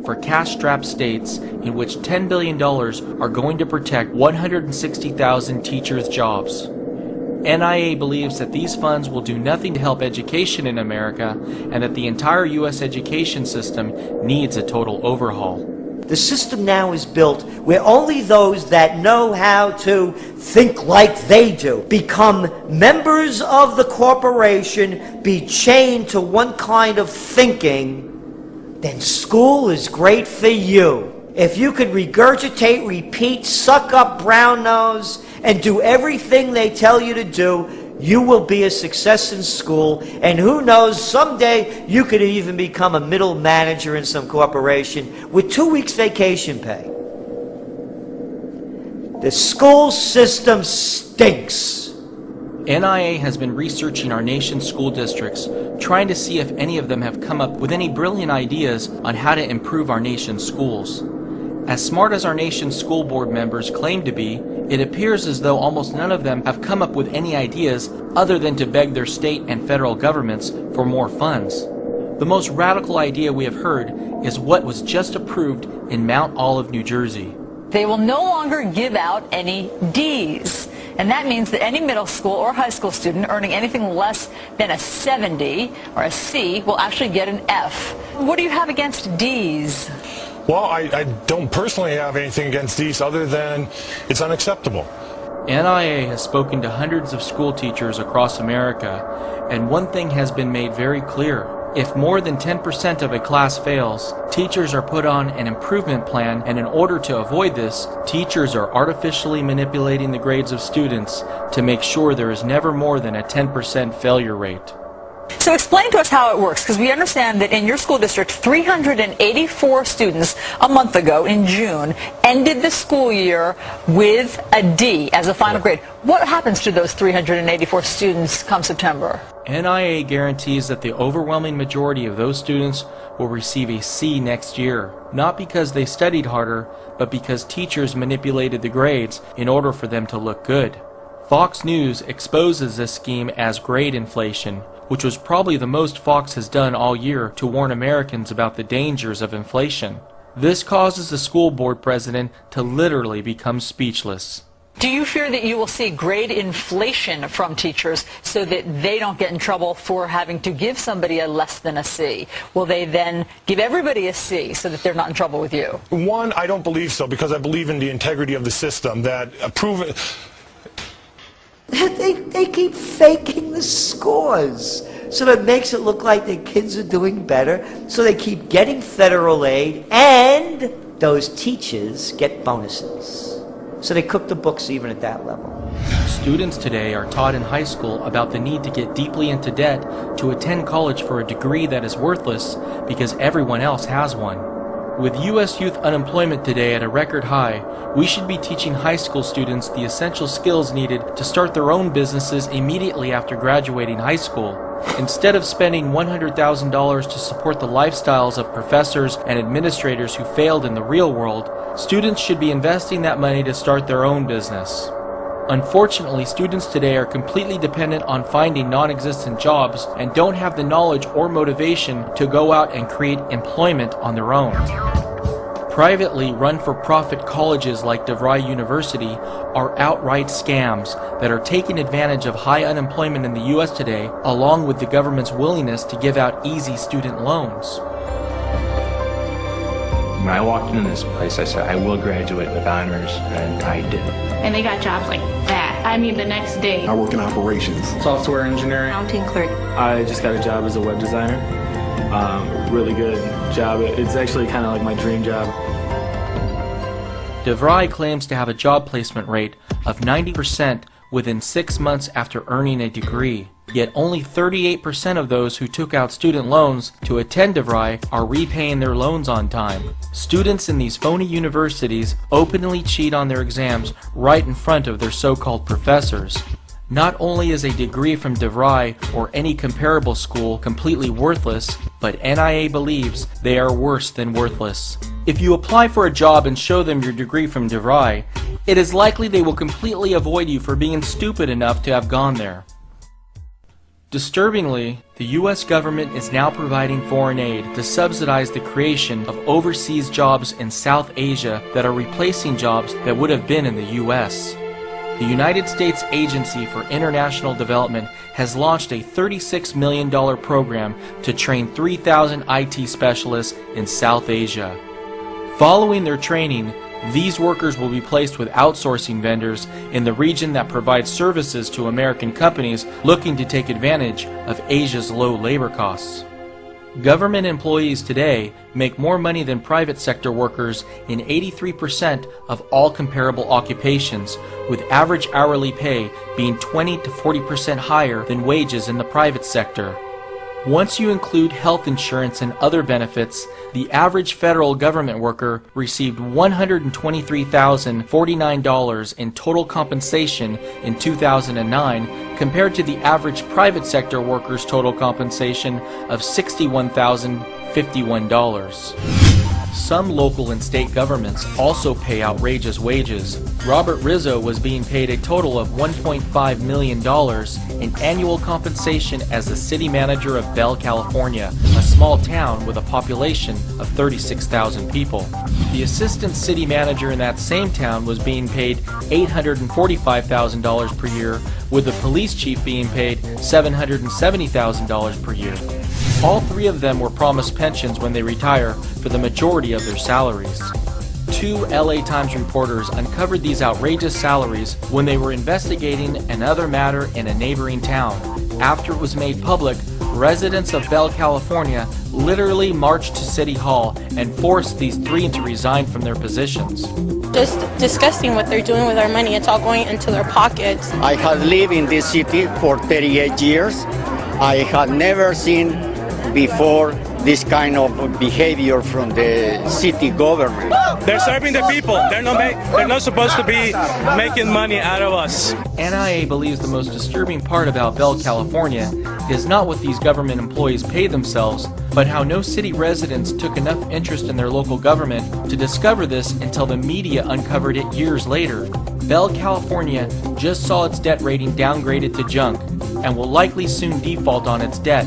for cash-strapped states in which $10 billion are going to protect 160,000 teachers' jobs. NIA believes that these funds will do nothing to help education in America and that the entire U.S. education system needs a total overhaul. The system now is built where only those that know how to think like they do become members of the corporation, be chained to one kind of thinking, then school is great for you. If you could regurgitate, repeat, suck up brown nose, and do everything they tell you to do, you will be a success in school, and who knows, someday you could even become a middle manager in some corporation with 2 weeks vacation pay. The school system stinks. NIA has been researching our nation's school districts, trying to see if any of them have come up with any brilliant ideas on how to improve our nation's schools. As smart as our nation's school board members claim to be, it appears as though almost none of them have come up with any ideas other than to beg their state and federal governments for more funds. The most radical idea we have heard is what was just approved in Mount Olive, New Jersey. They will no longer give out any D's. And that means that any middle school or high school student earning anything less than a 70 or a C will actually get an F. What do you have against D's? Well, I don't personally have anything against these other than it's unacceptable. NIA has spoken to hundreds of school teachers across America, and one thing has been made very clear. If more than 10% of a class fails, teachers are put on an improvement plan, and in order to avoid this, teachers are artificially manipulating the grades of students to make sure there is never more than a 10% failure rate. So explain to us how it works, because we understand that in your school district, 384 students a month ago in June ended the school year with a D as a final grade. What happens to those 384 students come September? NIA guarantees that the overwhelming majority of those students will receive a C next year, not because they studied harder, but because teachers manipulated the grades in order for them to look good. Fox News exposes this scheme as grade inflation, which was probably the most Fox has done all year to warn Americans about the dangers of inflation. This causes the school board president to literally become speechless. Do you fear that you will see grade inflation from teachers so that they don't get in trouble for having to give somebody a less than a C? Will they then give everybody a C so that they're not in trouble with you? One, I don't believe so, because I believe in the integrity of the system, that They keep faking the scores, so that it makes it look like the kids are doing better, so they keep getting federal aid, and those teachers get bonuses. So they cook the books even at that level. Students today are taught in high school about the need to get deeply into debt to attend college for a degree that is worthless because everyone else has one. With U.S. youth unemployment today at a record high, we should be teaching high school students the essential skills needed to start their own businesses immediately after graduating high school. Instead of spending $100,000 to support the lifestyles of professors and administrators who failed in the real world, students should be investing that money to start their own business. Unfortunately, students today are completely dependent on finding non-existent jobs and don't have the knowledge or motivation to go out and create employment on their own. Privately run for-profit colleges like DeVry University are outright scams that are taking advantage of high unemployment in the U.S. today, along with the government's willingness to give out easy student loans. When I walked into this place, I said, I will graduate with honors, and I did. And they got jobs like that. I mean, the next day. I work in operations. Software engineering. Accounting clerk. I just got a job as a web designer. Really good job. It's actually kind of like my dream job. DeVry claims to have a job placement rate of 90% within 6 months after earning a degree. Yet only 38% of those who took out student loans to attend DeVry are repaying their loans on time. Students in these phony universities openly cheat on their exams right in front of their so-called professors. Not only is a degree from DeVry or any comparable school completely worthless, but NIA believes they are worse than worthless. If you apply for a job and show them your degree from DeVry, it is likely they will completely avoid you for being stupid enough to have gone there. Disturbingly, the U.S. government is now providing foreign aid to subsidize the creation of overseas jobs in South Asia that are replacing jobs that would have been in the U.S. The United States Agency for International Development has launched a $36 million program to train 3,000 IT specialists in South Asia. Following their training, these workers will be placed with outsourcing vendors in the region that provides services to American companies looking to take advantage of Asia's low labor costs. Government employees today make more money than private sector workers in 83% of all comparable occupations, with average hourly pay being 20 to 40% higher than wages in the private sector. Once you include health insurance and other benefits, the average federal government worker received $123,049 in total compensation in 2009 compared to the average private sector worker's total compensation of $61,051. Some local and state governments also pay outrageous wages. Robert Rizzo was being paid a total of $1.5 million in annual compensation as the city manager of Bell, California, a small town with a population of 36,000 people. The assistant city manager in that same town was being paid $845,000 per year, with the police chief being paid $770,000 per year. All three of them were promised pensions when they retire for the majority of their salaries. Two LA Times reporters uncovered these outrageous salaries when they were investigating another matter in a neighboring town. After it was made public, residents of Bell, California literally marched to City Hall and forced these three to resign from their positions. Just disgusting what they're doing with our money. It's all going into their pockets. I have lived in this city for 38 years. I have never seen before this kind of behavior from the city government. They're serving the people. They're not supposed to be making money out of us. NIA believes the most disturbing part about Bell, California is not what these government employees pay themselves, but how no city residents took enough interest in their local government to discover this until the media uncovered it years later. Bell, California just saw its debt rating downgraded to junk and will likely soon default on its debt,